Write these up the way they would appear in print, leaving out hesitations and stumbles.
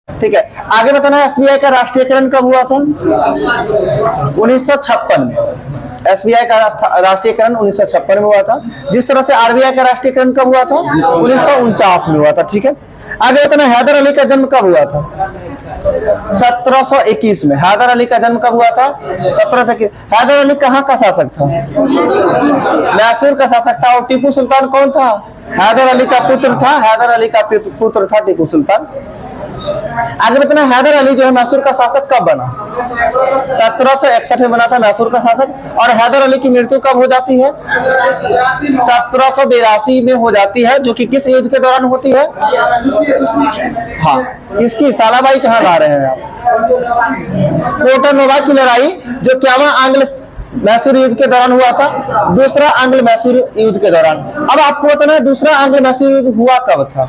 ठीक है, आगे बताना है एसबीआई का राष्ट्रीयकरण कब हुआ था? 1956। एसबीआई का राष्ट्रीयकरण 1956 में हुआ था। जिस तरह से आरबीआई का राष्ट्रीयकरण कब हुआ था? 1949 में हुआ था। ठीक है, आगे बताना हैदर अली का जन्म कब हुआ था? 1721 में। हैदर अली का जन्म कब हुआ था? 1721। हैदर अली कहाँ का शासक था? मैसूर का शासक था। और टीपू सुल्तान कौन था? हैदर अली का पुत्र था। हैदर अली का पुत्र था टीपू सुल्तान। आगे बताना हैदर अली जो है मैसूर का शासक कब बना? 1761 में बना था मैसूर का शासक। और हैदर अली की मृत्यु कब हो जाती है? 1782 में हो जाती है, जो कि किस युद्ध के दौरान होती है? हाँ, किसकी? सालाबाई कहाँ ला रहे हैं आप? कोटनोवा की लड़ाई, जो क्या आंग्ल मैसूर युद्ध के दौरान हुआ था। दूसरा आंग्ल मैसूर युद्ध के दौरान। अब आपको बताना है दूसरा आंग्ल मैसूर युद्ध हुआ कब था?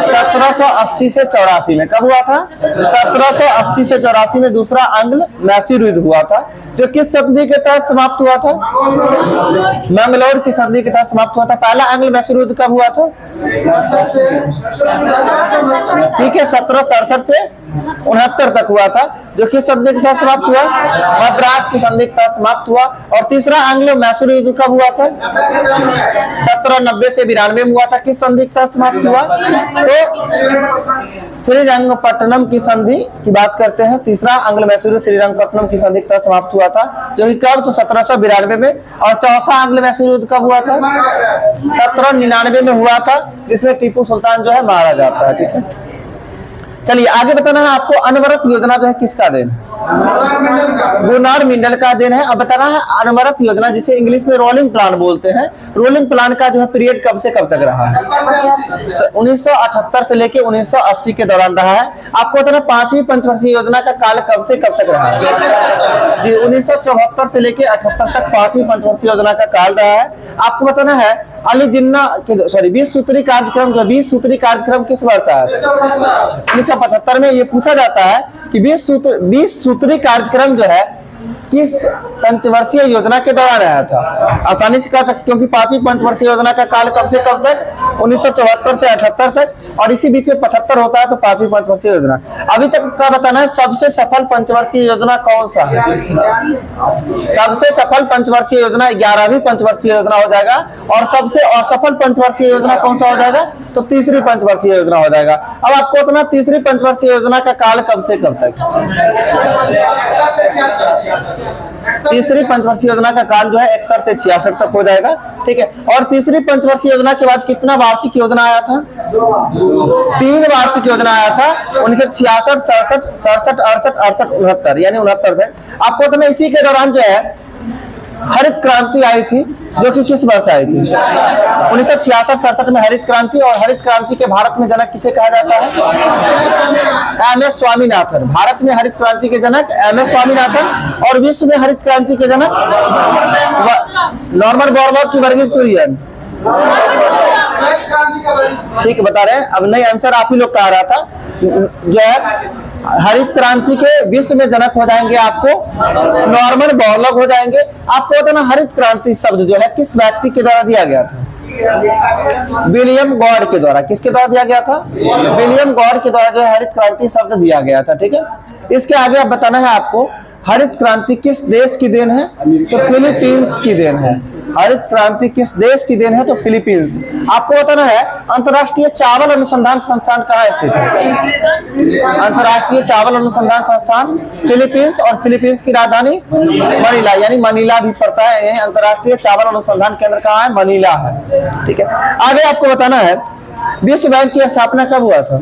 1780 से 84 में। कब हुआ था? 1780 से 84 में दूसरा आंग्ल मैसूर युद्ध हुआ था, जो किस संधि के तहत समाप्त हुआ था? मंगलौर की संधि के तहत समाप्त हुआ था। पहला आंग्ल मैसूर युद्ध कब हुआ था? ठीक है, 1767 से 69 तक हुआ था, जो किस संधि के तहत समाप्त हुआ? मद्रास की संधि के तहत समाप्त हुआ। और तीसरा आंग्लो मैसूर युद्ध कब हुआ था? 1790 से 92 में हुआ था। किस संधि के तहत समाप्त हुआ? तो श्रीरंगपट्टनम की संधि की बात करते हैं। तीसरा आंग्ल मैसूर श्रीरंगपट्टनम की संधि के तहत समाप्त हुआ था, जो कि कब? तो 1792 में। और चौथा आंग्ल मैसूर युद्ध कब हुआ था? 1799 में हुआ था, जिसमें टीपू सुल्तान जो है मारा जाता है। ठीक है, चलिए आगे बताना है आपको अनवरत योजना जो है किसका देन है? गुरनार मंडल का देन है। अब बताना है अनवरत योजना, जिसे इंग्लिश में रोलिंग प्लान बोलते हैं, रोलिंग प्लान का जो है पीरियड कब से कब तक रहा है? 1978 से लेके 1980 के दौरान रहा है। आपको बताना पांचवी पंचवर्षीय योजना का काल कब से कब तक रहा है? जी, 1974 से लेके 78 तक पांचवी पंचवर्षीय योजना का काल रहा है। आपको बताना है अली जिन्ना 20 सूत्री कार्यक्रम, जो 20 सूत्री कार्यक्रम किस वर्ष आया? 1975 में। ये पूछा जाता है कि 20 सूत्री कार्यक्रम जो है किस पंचवर्षीय योजना के दौरान आया था? आसानी से कह सकते, क्योंकि पांचवी पंचवर्षीय योजना का काल कब से कब तक? 1974 से 78 तक। और इसी बीच में 75 होता है, तो पांचवी पंचवर्षीय योजना। अभी तक का बताना है सबसे सफल पंचवर्षीय योजना कौन सा है? सबसे सफल पंचवर्षीय योजना 11वीं पंचवर्षीय योजना हो जाएगा। और सबसे असफल पंचवर्षीय योजना कौन सा हो जाएगा? तो तीसरी पंचवर्षीय योजना हो जाएगा। अब आपको बताना तीसरी पंचवर्षीय योजना का काल कब से कब तक? तीसरी पंचवर्षीय योजना का काल जो है 61 से 66 तक हो जाएगा। ठीक है, और तीसरी पंचवर्षीय योजना के बाद कितना वार्षिक योजना आया था? 3 वार्षिक योजना आया था। 1966, 67, 67, 68, 68, 69, यानी 69 तक। आपको बताना इसी के दौरान जो है हरित क्रांति आई थी, जो कि किस वर्ष आई थी? 1966-67 में हरित क्रांति। और हरित क्रांति के भारत में जनक किसे कहा जाता है? एमएस स्वामीनाथन। भारत में हरित क्रांति के जनक एमएस स्वामीनाथन। और विश्व में हरित क्रांति के जनक नॉर्मन बोरलॉग की वर्गीज कुरियन। ठीक बता रहे हैं। अब नई आंसर आप ही लोग कह रहा था, जो है हरित क्रांति के विश्व में जनक हो जाएंगे आपको नॉर्मन बोरलॉग हो जाएंगे। आपको बताना हरित क्रांति शब्द जो है किस व्यक्ति के द्वारा दिया गया था? विलियम गॉड के द्वारा। किसके द्वारा दिया गया था? विलियम गॉड के द्वारा जो है हरित क्रांति शब्द दिया गया था। ठीक है, इसके आगे अब बताना है आपको हरित क्रांति किस देश की देन है? तो फिलीपींस की देन है। हरित क्रांति किस देश की देन है? तो फिलीपींस। आपको बताना है अंतर्राष्ट्रीय चावल अनुसंधान संस्थान कहाँ स्थित है? अंतर्राष्ट्रीय चावल अनुसंधान संस्थान फिलीपींस। और फिलीपींस की राजधानी मनीला, यानी मनीला भी पड़ता है। यही अंतर्राष्ट्रीय चावल अनुसंधान केंद्र कहाँ है? मनीला है। ठीक है, आगे आपको बताना है विश्व बैंक की स्थापना कब हुआ था?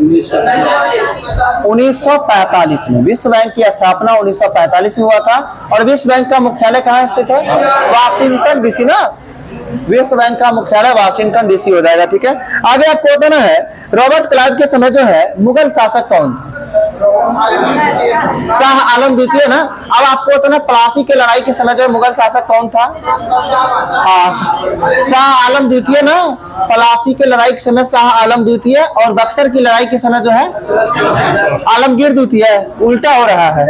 1945 में। विश्व बैंक की स्थापना 1945 में हुआ था। और विश्व बैंक का मुख्यालय कहाँ स्थित है? वाशिंगटन डीसी ना। विश्व बैंक का मुख्यालय वाशिंगटन डीसी हो जाएगा। ठीक है, आगे आपको बताना है रॉबर्ट क्लाइव के समय जो है मुगल शासक कौन था? शाह आलम द्वितीय ना। अब आपको बताना प्लासी की लड़ाई के समय जो मुगल शासक कौन था? शाह आलम द्वितीय ना। प्लासी की लड़ाई के समय शाह आलम द्वितीय। और बक्सर की लड़ाई के समय जो है आलमगीर द्वितीय। उल्टा हो रहा है।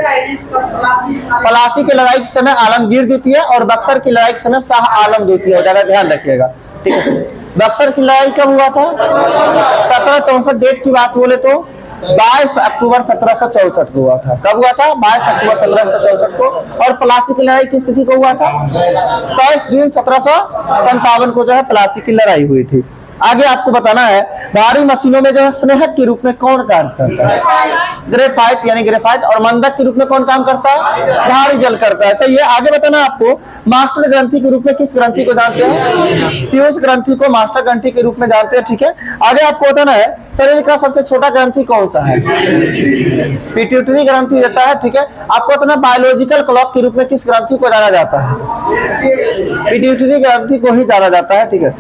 प्लासी की लड़ाई के समय आलमगीर द्वितीय और बक्सर की लड़ाई के समय शाह आलम द्वितीय हो जाएगा, ध्यान रखिएगा। ठीक है, बक्सर की लड़ाई कब हुआ था? 1764 डेट की बात बोले तो 22 अक्टूबर 1764 को हुआ था। कब हुआ था? 22 अक्टूबर 1764 को। और प्लासी की लड़ाई किस तिथि को हुआ था? 23 जून 1757 को जो है प्लासी की लड़ाई हुई थी। आगे आपको बताना है भारी मशीनों में जो है स्नेहक के रूप में कौन कार्य करता है? ग्रेफाइट यानी ग्रेफाइट। और मंदक के रूप में कौन काम करता है? भारी जल करता है। सही है। आगे बताना आपको मास्टर ग्रंथि के रूप में किस ग्रंथि को जानते हैं? पीयूष ग्रंथि को मास्टर ग्रंथि के रूप में जानते हैं। ठीक है। आगे आपको बताना है शरीर का सबसे छोटा ग्रंथि कौन सा है? पिट्यूटरी ग्रंथि रहता है। ठीक है। आपको बताना बायोलॉजिकल क्लॉक के रूप में किस ग्रंथि को जाना जाता है? पिट्यूटरी ग्रंथि को ही जाना जाता है। ठीक है।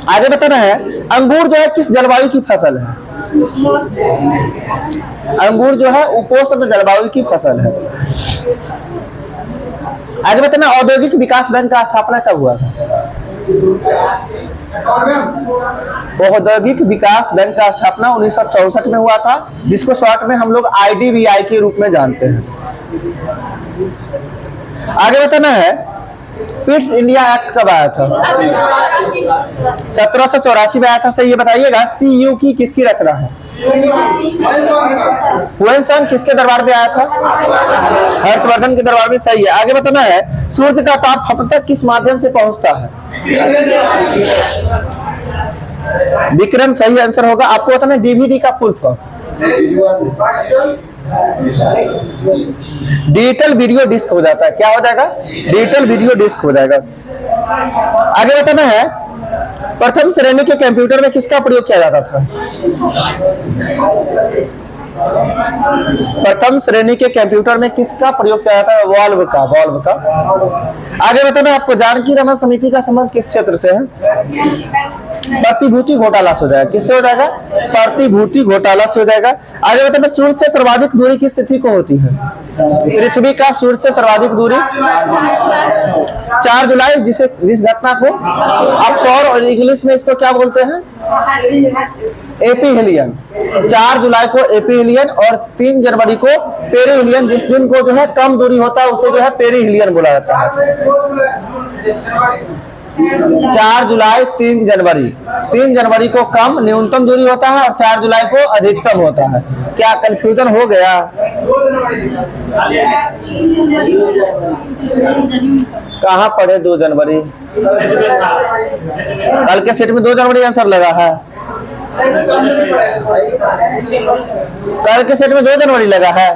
आगे बताना है अंगूर जो है किस जलवायु की फसल है? अंगूर जो है उपोष्ण जलवायु की फसल है। आगे बताना औद्योगिक विकास बैंक का स्थापना कब हुआ था? औद्योगिक विकास बैंक का स्थापना 1964 में हुआ था, जिसको शॉर्ट में हम लोग IDBI के रूप में जानते हैं। आगे बताना है पिट्स इंडिया एक्ट कब आया था? 1784 में आया था। सही है। बताइएगा CU की किसकी रचना है? हुएनसांग किसके दरबार में आया था? हर्षवर्धन के दरबार में। सही है। आगे बताना है सूर्य का ताप हम तक किस माध्यम से पहुंचता है? विक्रम सही आंसर होगा। आपको बताना है DVD का full form? Digital video disc हो जाता है। क्या हो जाएगा? डिजिटल वीडियो डिस्क हो जाएगा। आगे बताना है प्रथम श्रेणी के कंप्यूटर में किसका प्रयोग किया जाता था? प्रथम श्रेणी के कंप्यूटर में किसका प्रयोग किया जाता है? वॉल्व का। आगे बताना आपको जानकी रमन समिति का संबंध किस क्षेत्र से है? प्रतिभूति घोटाला से हो जाएगा। किससे हो जाएगा? प्रतिभूति घोटाला से हो जाएगा। आगे बताना सूर्य से सर्वाधिक दूरी किस तिथि को होती है? पृथ्वी का सूर्य से सर्वाधिक दूरी 4 जुलाई, जिस घटना को ऑफशोर और इंग्लिश में इसको क्या बोलते हैं? एपीहेलियन। 4 जुलाई को एपीहेलियन और 3 जनवरी को पेरीहेलियन। जिस दिन को जो है कम दूरी होता है उसे जो है पेरीहेलियन बोला जाता है। 4 जुलाई 3 जनवरी। 3 जनवरी को कम न्यूनतम दूरी होता है और 4 जुलाई को अधिकतम होता है। क्या कंफ्यूजन हो गया? कहाँ पढ़े 2 जनवरी? कल के सेट में 2 जनवरी आंसर लगा है। कल के सेट में 2 जनवरी लगा है।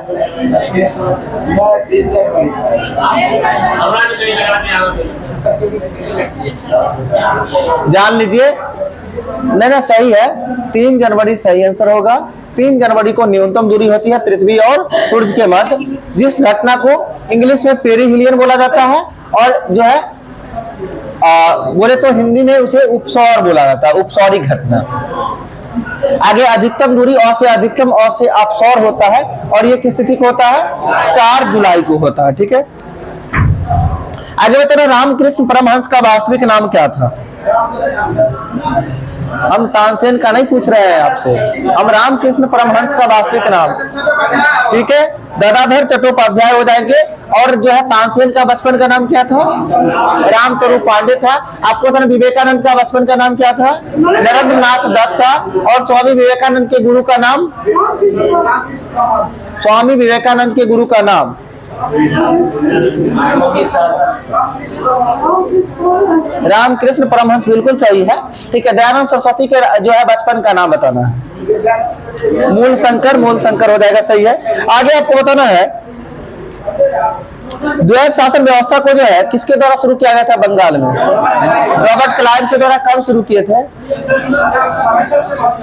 जान लीजिए। नहीं, सही है। 3 जनवरी सही आंसर होगा। 3 जनवरी को न्यूनतम दूरी होती है पृथ्वी और सूर्य के मध्य, जिस घटना को इंग्लिश में पेरीहेलियन बोला जाता है और जो है बोले तो हिंदी में उसे उपसौर बोला जाता है, उपसौरी घटना। आगे अधिकतम दूरी और से अधिकतम और से अपसौर होता है और ये किस तिथि को होता है? 4 जुलाई को होता है। ठीक है। आगे बताना रामकृष्ण परमहंस का वास्तविक नाम क्या था? हम तानसेन का नहीं पूछ रहे हैं आपसे, हम रामकृष्ण परमहंस का वास्तविक नाम। ठीक है। गदाधर चट्टोपाध्याय हो जाएंगे। और जो है तानसेन का बचपन का नाम क्या था? रामतरु पांडे था। आपको बताना विवेकानंद का बचपन का नाम क्या था? नरेंद्रनाथ दत्त था। और स्वामी विवेकानंद के गुरु का नाम? स्वामी विवेकानंद के गुरु का नाम रामकृष्ण परमहंस। बिल्कुल सही है। ठीक है। दयानंद सरस्वती के जो है बचपन का नाम बताना है। मूल शंकर हो जाएगा। सही है। आगे आपको बताना है द्वैध शासन व्यवस्था को जो है किसके द्वारा शुरू किया गया था बंगाल में? रॉबर्ट क्लाइव के द्वारा। कब शुरू किए थे?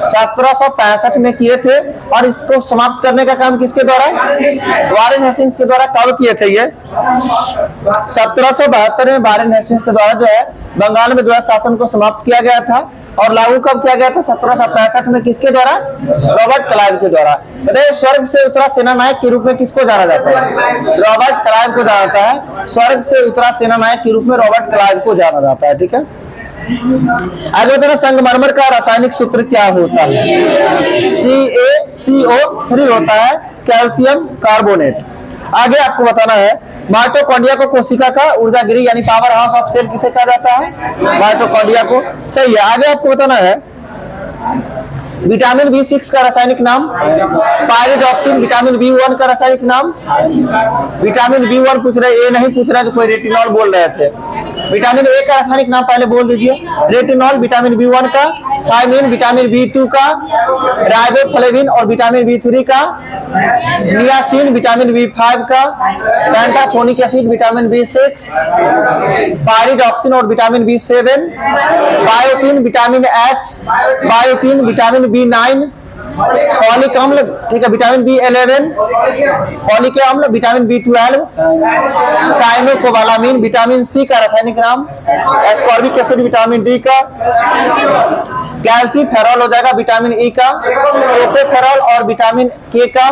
1765 में किए थे। और इसको समाप्त करने का काम किसके द्वारा? वारेन हेस्टिंग्स के द्वारा। कब किए थे ये? 1772 में वारेन हेस्टिंग्स के द्वारा जो है बंगाल में द्वैध शासन को समाप्त किया गया था। और लागू कब किया गया था? 1765 में। किसके द्वारा? रॉबर्ट क्लाइव के द्वारा। बताइए स्वर्ग से उतरा सेना नायक के रूप में किसको जाना जाता है? रॉबर्ट क्लाइव को जाना जाता है। स्वर्ग से उतरा सेना नायक के रूप में रॉबर्ट क्लाइव को जाना जाता है। ठीक है। आगे बताना संगमरमर का रासायनिक सूत्र क्या होता है? CaCO3 होता है, कैल्शियम कार्बोनेट। आगे आपको बताना है माइटोकॉन्ड्रिया को कोशिका का ऊर्जागिरी यानी पावर हाउस ऑफ सेल किसे कहा जाता है? माइटोकॉन्ड्रिया को। सही है। आगे आपको बताना है विटामिन B6 का रासायनिक नाम, पायरिडॉक्सिन। विटामिन B1 का रासायनिक नाम, विटामिन B1 पूछ रहे, ए नहीं पूछ रहे तो कोई रेटिनॉल बोल रहे थे। विटामिन ए का रासायनिक नाम पहले बोल दीजिए, रेटिनॉल। विटामिन B1 का थायमिन, विटामिन B2 का राइबोफ्लेविन और विटामिन B3 का नियासिन, विटामिन B5 का pantothenic acid, vitamin B6, pyridoxine और vitamin B7, biotin, vitamin H, biotin, vitamin B9, folic अम्ल, ठीक है, विटामिन B11, फॉलिक अम्ल, vitamin B12, cyanocobalamin, vitamin C का रासायनिक नाम, एस्कॉर्बिक एसिड, विटामिन डी का, कैल्सीफेरॉल हो जाएगा, विटामिन ई का, टोकोफेरॉल और विटामिन के का,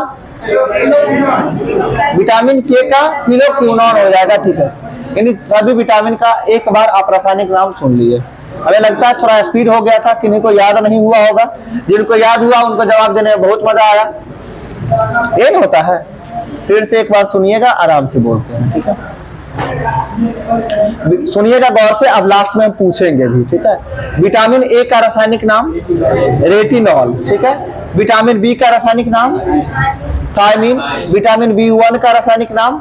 विटामिन के का क्विनोक्विनोन हो जाएगा, ठीक है। इन सभी विटामिन का एक बार आप रासायनिक नाम सुन लिए। हमें लगता है थोड़ा स्पीड हो गया था, किन्हीं को याद नहीं हुआ होगा, जिनको याद हुआ उनको जवाब देने में बहुत मजा आया। ये होता है, फिर से एक बार सुनिएगा, आराम से बोलते हैं, ठीक है। सुनिएगा गौर से, अब लास्ट में हम पूछेंगे भी, ठीक है। विटामिन ए का रासायनिक नाम रेटिनॉल, ठीक है। विटामिन बी का रासायनिक नाम थायमिन, विटामिन B1 का रासायनिक नाम।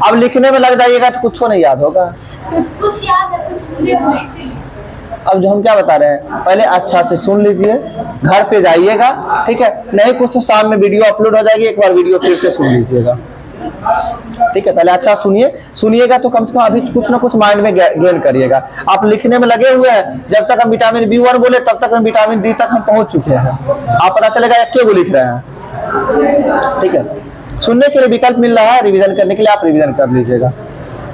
अब लिखने में लग जाइएगा तो कुछ नहीं याद होगा, कुछ याद है, कुछ भूले हुए इसीलिए। अब जो हम क्या बता रहे हैं, पहले अच्छा से सुन लीजिए, घर पे जाइएगा, ठीक है। नहीं कुछ तो शाम में वीडियो अपलोड हो जाएगी, एक बार वीडियो फिर से सुन लीजिएगा, ठीक है। पहले अच्छा सुनिए, सुनिएगा तो कम से कम अभी कुछ ना कुछ माइंड में गेन करिएगा। आप लिखने में लगे हुए हैं, जब तक हम विटामिन B1 बोले तब तक हम विटामिन डी तक हम पहुंच चुके हैं। आप पता चलेगा एक को लिख रहे हैं, ठीक है। सुनने के लिए विकल्प मिल रहा है, रिवीजन करने के लिए आप रिवीजन कर लीजिएगा।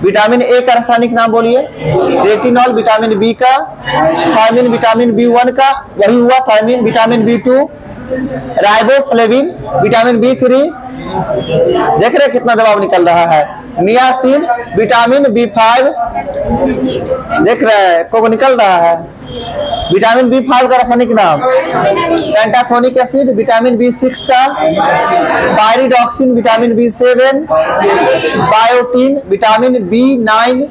विटामिन ए का रासायनिक नाम बोलिए, रेटिनॉल। विटामिन बी का थायमिन, विटामिन B1 का वही हुआ thiamine, vitamin B2 riboflavin, vitamin B3, देख रहे कितना जवाब निकल रहा है, नियासिन, विटामिन B5, देख रहे हैं को निकल रहा है। विटामिन B5 का रासायनिक नाम पेंटाथोनिक एसिड, विटामिन B6 का pyridoxine, vitamin B7, biotin, vitamin B9,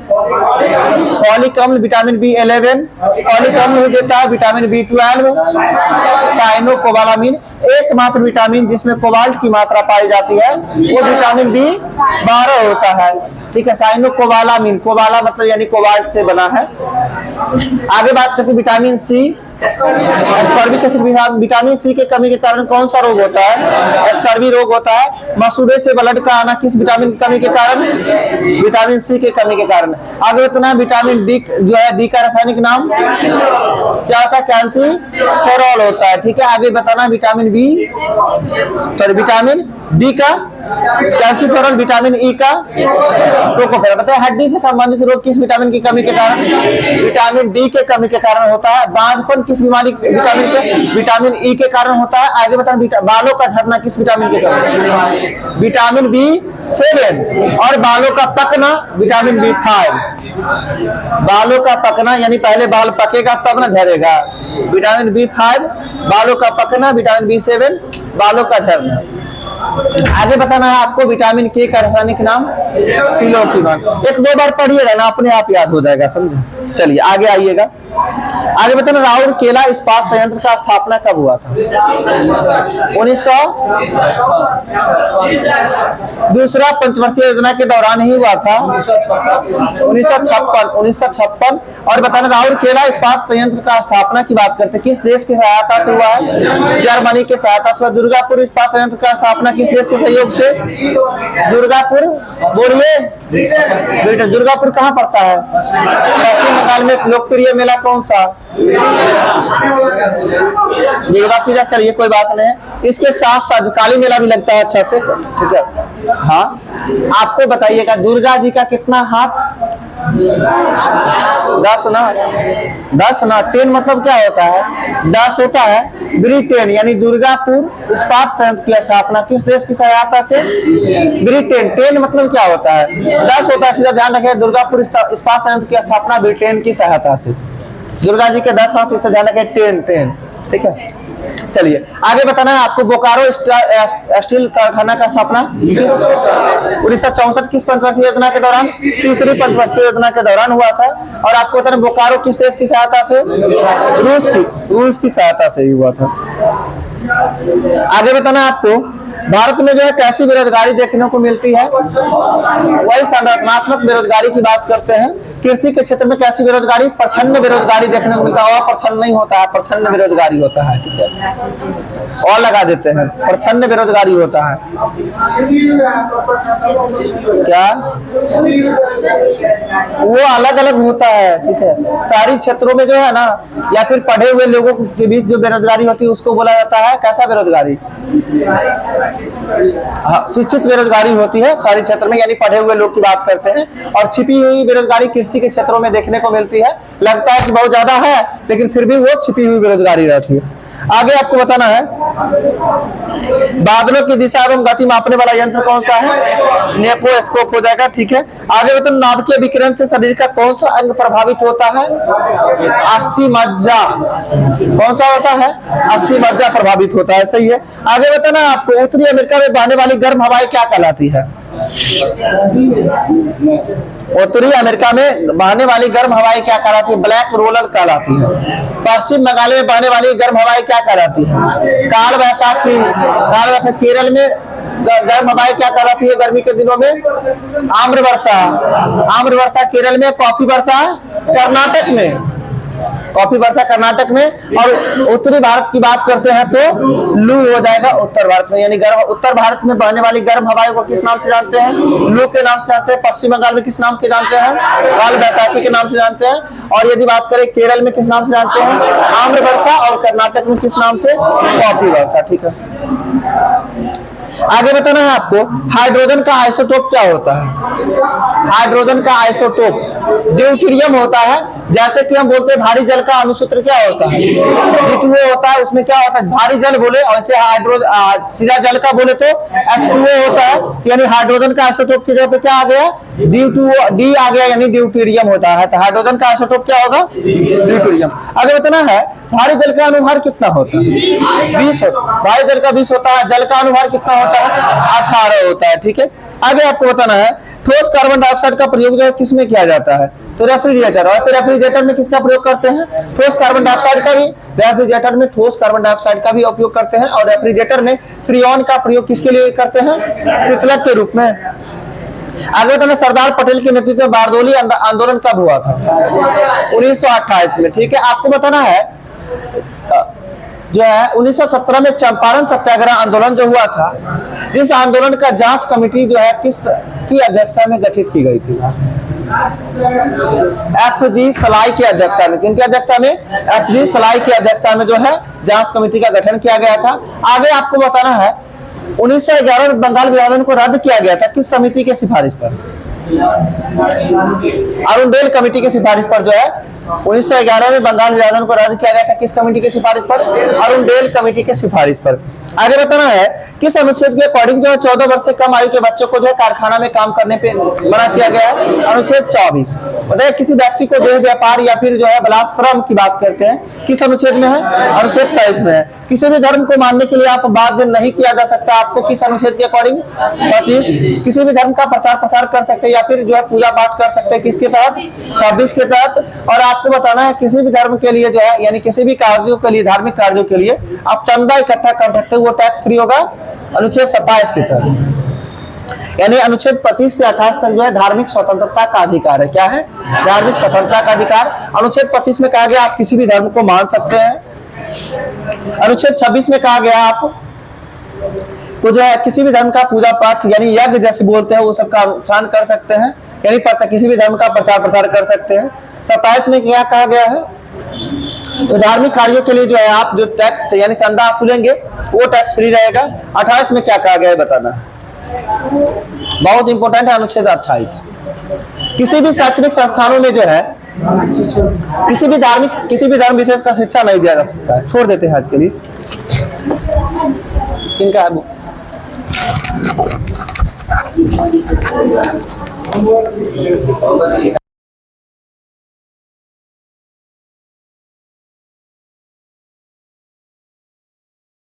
folic अम्ल, विटामिन B11, फॉलिक अम्ल हो देता है विटामिन B12, साइनोकोबालामिन। एकमात्र विटामिन जिसमें कोबाल्ट की मात्रा पाई जाती है वो विटामिन B12 होता है, ठीक है। साइनोकोबालामिन, कोबाला मतलब यानी कोबाल्ट से बना है। आगे बात करते हैं vitamin C, ascorbic acid. Vitamin C के कमी के कारण कौन सा रोग होता है, एस्कॉर्बी रोग होता है। मसूड़े से ब्लड का आना किस विटामिन की कमी के कारण, विटामिन सी के कमी के कारण। आगे इतना विटामिन डी जो है, डी का रासायनिक नाम क्या होता है, कैल्सीफेरॉल होता है, ठीक है। आगे बताना विटामिन डी का कैल्सीफेरॉल, विटामिन ई का टोकोफेरॉल। बताए हड्डी से संबंधित रोग किस विटामिन की कमी के कारण, विटामिन डी के कमी के कारण होता है। बांझपन किस बीमारी विटामिन के, विटामिन ई के कारण होता है। आगे बताना बालों का झड़ना किस विटामिन के कारण, विटामिन B7 और बालों का पकना विटामिन B5। बालों का पकना यानी पहले बाल पकेगा तब ना झड़ेगा, विटामिन B5, बालों का पकना, विटामिन B7, बालों का झड़ना। आगे बताना है आपको विटामिन के का रासायनिक नाम क्विनोक्विनोन। एक दो बार पढ़िएगा ना, अपने आप याद हो जाएगा, समझे। चलिए आगे आइएगा। आगे बताना राउरकेला इस्पात संयंत्र का स्थापना कब हुआ था, 1900 दूसरा पंचवर्षीय योजना के दौरान ही हुआ था, 1956। और बताना राउरकेला इस्पात संयंत्र का स्थापना की बात करते किस देश की सहायता से हुआ है, जर्मनी के सहायता से। दुर्गापुर इस्पात संयंत्र का स्थापना किस देश के सहयोग से, दुर्गापुर, बोलिए बेटा दुर्गापुर कहाँ पड़ता है, पश्चिम बंगाल में। लोकप्रिय मेला कौन सा, दुर्गा पूजा। चलिए कोई बात नहीं, इसके साथ साथ काली मेला भी लगता है अच्छा से, ठीक है। हाँ आपको बताइएगा दुर्गा जी का कितना हाथ, 10 ना, 10 ना। 10 मतलब क्या होता है, 10 होता है। ब्रिटेन यानी दुर्गापुर इस्पात संयंत्र की स्थापना किस देश की सहायता से, ब्रिटेन। 10 मतलब क्या होता है, 10 होता है। सीधा ध्यान रखें, दुर्गापुर इस्पात संयंत्र की स्थापना ब्रिटेन की सहायता से। दुर्गा जी के 10 हाथ, इससे ध्यान रखें 10, ठीक है। चलिए आगे बताना है आपको। बोकारो स्टील कारखाना का स्थापना 1964 किस पंचवर्षीय योजना के दौरान? तीसरी पंचवर्षीय योजना के दौरान हुआ था। और आपको बताना बोकारो किस देश की सहायता से? रूस की सहायता से ही हुआ था। आगे बताना आपको भारत में जो है कैसी बेरोजगारी देखने को मिलती है? वही संरचनात्मक बेरोजगारी की बात करते हैं। कृषि के क्षेत्र में कैसी बेरोजगारी? प्रछन्न बेरोजगारी देखने को मिलता है। अप्रछन्न नहीं होता है, प्रछन्न बेरोजगारी होता है। ठीक है, और लगा देते हैं, प्रछन्न बेरोजगारी होता है। क्या वो अलग अलग होता है? ठीक है, शहरी क्षेत्रों में जो है ना, या फिर पढ़े हुए लोगों के बीच जो बेरोजगारी होती है उसको बोला जाता है कैसा बेरोजगारी? शिक्षित बेरोजगारी होती है शहरी क्षेत्र में, यानी पढ़े हुए लोग की बात करते हैं। और छिपी हुई बेरोजगारी कृषि के क्षेत्रों में देखने को मिलती है। लगता है कि बहुत ज्यादा है, लेकिन फिर भी वो छिपी हुई बेरोजगारी रहती है। आगे आपको बताना है बादलों की दिशा एवं गति मापने वाला यंत्र कौन सा है? नेपोस्कोप हो जाएगा। ठीक है, आगे बताओ नाभिकीय विकिरण से शरीर का कौन सा अंग प्रभावित होता है? अस्थि मज्जा। कौन सा होता है? अस्थि मज्जा प्रभावित होता है। सही है। आगे बताना आपको उत्तरी अमेरिका में बहने वाली गर्म हवाएं क्या कहलाती है? उत्तरी अमेरिका में बहने वाली गर्म हवाएं क्या कहलाती है? ब्लैक रोलर कहलाती है। पश्चिम बंगाल में बहने वाली गर्म हवाएं क्या कहलाती है? काल वैशाखी। केरल में गर्म हवाएं क्या कहलाती है गर्मी के दिनों में? आम्र वर्षा। आम्र वर्षा केरल में, कॉफी वर्षा कर्नाटक में। कॉफी वर्षा कर्नाटक में। और उत्तरी भारत की बात करते हैं तो लू हो जाएगा उत्तर भारत में, यानी उत्तर भारत में बहने वाली गर्म हवाएं को किस नाम से जानते हैं? लू के नाम से जानते हैं। पश्चिम बंगाल में किस नाम से जानते हैं? काल वैशाखी के नाम से जानते हैं। और यदि बात करें केरल में किस नाम से जानते हैं? आम्र वर्षा। और कर्नाटक में किस नाम से? कॉफी वर्षा। ठीक है, आगे बताना है आपको हाइड्रोजन का आइसोटोप क्या होता है? हाइड्रोजन का आइसोटोप ड्यूटेरियम होता है। जैसे कि हम बोलते हैं भारी जल का अणुसूत्र क्या होता है? H2O होता है। उसमें क्या होता है? भारी जल बोले, और ऐसे सीधा जल का बोले तो H2O होता है। यानी हाइड्रोजन का आइसोटोप की जगह पे क्या आ गया? D आ गया, यानी ड्यूटेरियम होता है। तो हाइड्रोजन का आइसोटोप क्या होगा? ड्यूटेरियम। आगे बताना है भारी जल का अनुभार कितना होता है? 20 होता है। भारी जल का 20 होता है। जल का अनुभार कितना होता है? 18 होता है। ठीक है, आगे आपको बताना है ठोस कार्बन डाइऑक्साइड का प्रयोग जो है किसमें किया जाता है? तो रेफ्रिजरेटर। और रेफ्रिजरेटर में किसका प्रयोग करते हैं? ठोस कार्बन डाइऑक्साइड का भी। रेफ्रिजरेटर में ठोस कार्बन डाइऑक्साइड का भी उपयोग करते हैं। और रेफ्रिजरेटर में फ्रीऑन का प्रयोग किसके लिए करते हैं? शीतलक के रूप में। आगे बताना सरदार पटेल के नेतृत्व में बारदोली आंदोलन कब हुआ था? 1928 में। ठीक है, आपको बताना है जो है 1917 में चंपारण सत्याग्रह आंदोलन जो हुआ था, जिस आंदोलन का जांच कमेटी जो है किस की अध्यक्षता में गठित की गई थी? FG सलाई की अध्यक्षता में। किनकी अध्यक्षता में? FG सलाई की अध्यक्षता में जो है जांच कमेटी का गठन किया गया था। आगे आपको बताना है 1911 में बंगाल विभाजन को रद्द किया गया था किस समिति के सिफारिश पर? अरुणडेल कमेटी की सिफारिश पर जो है 1911 में बंगाल विभाजन को रद्द किया गया था किस कमेटी की सिफारिश पर? अरुणडेल कमेटी की सिफारिश पर। आगे बताना है किस अनुच्छेद के अकॉर्डिंग जो है 14 वर्ष से कम आयु के बच्चों को जो है कारखाना में काम करने पे मना किया गया है? अनुच्छेद 24। बताइए किसी व्यक्ति को देह व्यापार या फिर जो है बलात्श्रम की बात करते हैं किस अनुच्छेद में है? अनुच्छेद 23 में है। किसी भी धर्म को मानने के लिए आप बाध्य नहीं किया जा सकता, आपको किस अनुच्छेद के अकॉर्डिंग? 25। किसी भी धर्म का प्रचार प्रसार कर सकते हैं या फिर जो है पूजा पाठ कर सकते हैं किसके तहत? 26 के तहत। और आपको बताना है किसी भी धर्म के लिए जो है, यानी किसी भी कार्यों के लिए, धार्मिक कार्यों के लिए आप चंदा इकट्ठा कर सकते हो, वो टैक्स फ्री होगा अनुच्छेद 27 के तहत। यानी अनुच्छेद 25 से 28 तक जो है धार्मिक स्वतंत्रता का अधिकार है। क्या है? धार्मिक स्वतंत्रता का अधिकार। अनुच्छेद 25 में कहा गया आप किसी भी धर्म को मान सकते हैं। अनुच्छेद 26 में कहा गया आप तो जो है किसी भी धर्म का पूजा पाठ यानी यज्ञ जैसे बोलते हैं वो सबका अनुष्ठान कर सकते हैं, यानी किसी भी धर्म का प्रचार प्रसार कर सकते हैं। 27 में क्या कहा गया है? तो धार्मिक कार्यों के लिए जो है आप जो टैक्स यानी चंदा वसूलेंगे वो टैक्स फ्री रहेगा। 28 में क्या कहा गया है बताना है, बहुत इंपॉर्टेंट है अनुच्छेद 28। किसी भी शैक्षणिक संस्थानों में जो है किसी भी धर्म विशेष का शिक्षा नहीं दिया जा सकता है। छोड़ देते हैं आज के लिए। इनका है